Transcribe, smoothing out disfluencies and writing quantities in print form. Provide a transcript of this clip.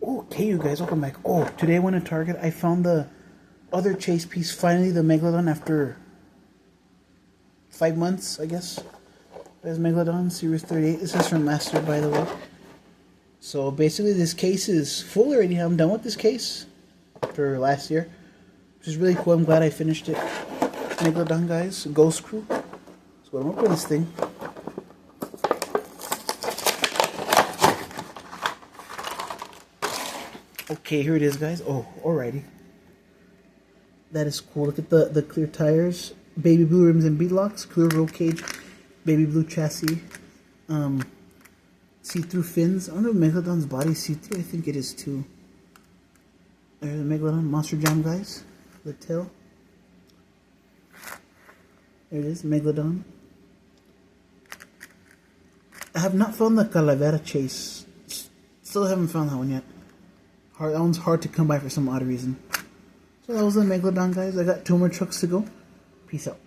Okay, you guys, welcome back. Oh, today I went to Target. I found the other chase piece. Finally, the megalodon after 5 months, I guess. There's megalodon series 38. This is from Master, by the way. So basically, this case is full already. I'm done with this case for last year, which is really cool. I'm glad I finished it. Megalodon, guys, Ghost Crew. So I'm open this thing. Okay, here it is, guys. Oh, alrighty. That is cool. Look at the clear tires, baby blue rims and beadlocks, clear roll cage, baby blue chassis, see-through fins. I don't know if Megalodon's body is see-through. I think it is too. There's the Megalodon Monster Jam, guys. The tail. There it is, Megalodon. I have not found the Calavera chase. Still haven't found that one yet. That one's hard to come by for some odd reason. So that was the Megalodon, guys. I got 2 more trucks to go. Peace out.